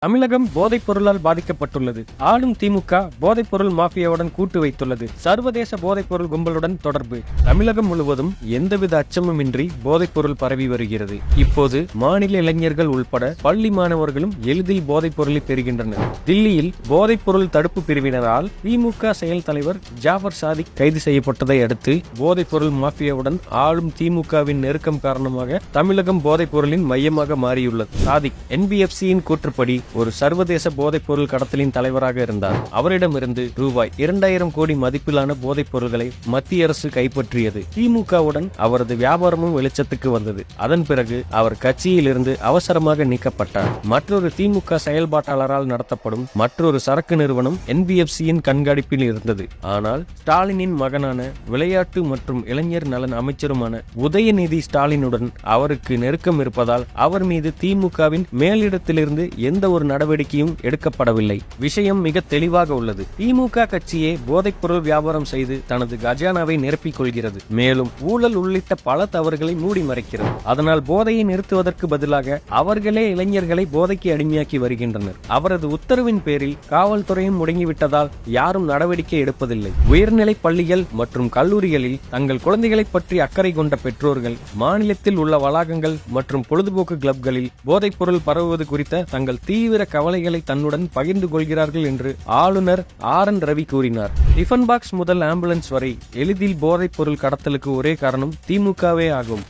தமிழகம் போதைப் பொருளால் பாதிக்கப்பட்டுள்ளது. ஆளும் திமுக போதைப் பொருள் மாஃபியாவுடன் கூட்டு வைத்துள்ளது. சர்வதேச போதைப் பொருள் கும்பலுடன் தொடர்பு. தமிழகம் முழுவதும் எந்தவித அச்சமுமின்றி போதைப் பொருள் பரவி வருகிறது. இப்போது மாநில இளைஞர்கள் உள்பட பள்ளி மாணவர்களும் எளிதில் போதைப் பொருளை பெறுகின்றனர். தில்லியில் போதைப் பொருள் தடுப்பு பிரிவினரால் திமுக செயல் தலைவர் ஜாஃபர் சாதிக் கைது செய்யப்பட்டதை அடுத்து போதைப் பொருள் மாஃபியாவுடன் ஆளும் திமுகவின் நெருக்கம் காரணமாக தமிழகம் போதைப் பொருளின் மையமாக மாறியுள்ளது. சாதிக் என்பிஎஃப்சியின் கூற்றுப்படி ஒரு சர்வதேச போதைப் பொருள் கடத்தலின் தலைவராக இருந்தார். அவரிடமிருந்து ரூபாய் 2000 கோடி மதிப்பிலான போதைப் பொருட்களை மத்திய அரசு கைப்பற்றியது. திமுகவுடன் அவரது வியாபாரமும் வெளிச்சத்துக்கு வந்தது. அதன் பிறகு அவர் கட்சியில் இருந்து அவசரமாக நீக்கப்பட்டார். மற்றொரு திமுக செயல்பாட்டாளரால் நடத்தப்படும் மற்றொரு சரக்கு நிறுவனம் என்பிஎஃப்சியின் கண்காணிப்பில் இருந்தது. ஆனால் ஸ்டாலினின் மகனான விளையாட்டு மற்றும் இளைஞர் நலன் அமைச்சருமான உதயநிதி ஸ்டாலினுடன் அவருக்கு நெருக்கம் இருப்பதால் அவர் மீது திமுகவின் மேலிடத்திலிருந்து எந்த ஒரு நடவடிக்கையும் எடுக்கப்படவில்லை. விஷயம் மிக தெளிவாக உள்ளது. திமுக கட்சியே போதைப் பொருள் வியாபாரம் செய்து தனது கஜானாவை நிரப்பிக் கொள்கிறது. மேலும் ஊழல் உள்ளிட்ட பல தவறுகளை மூடி மறைக்கிறது. அதனால் போதையை நிறுத்துவதற்கு பதிலாக அவர்களே இளைஞர்களை போதைக்கு அடிமையாக்கி வருகின்றனர். அவரது உத்தரவின் பேரில் காவல்துறையும் முடங்கிவிட்டதால் யாரும் நடவடிக்கை எடுப்பதில்லை. உயர்நிலை பள்ளிகள் மற்றும் கல்லூரிகளில் தங்கள் குழந்தைகளை பற்றி அக்கறை கொண்ட பெற்றோர்கள் மாநிலத்தில் உள்ள வளாகங்கள் மற்றும் பொழுதுபோக்கு கிளப்களில் போதைப் பொருள் பரவுவது குறித்த தங்கள் தீவிர கவலைகளை தன்னுடன் பகிர்ந்து கொள்கிறார்கள் என்று ஆளுநர் RN ரவி கூறினார். டிஃபன் பாக்ஸ் முதல் ஆம்புலன்ஸ் வரை எளிதில் போதைப் பொருள் கடத்தலுக்கு ஒரே காரணம் திமுகவே ஆகும்.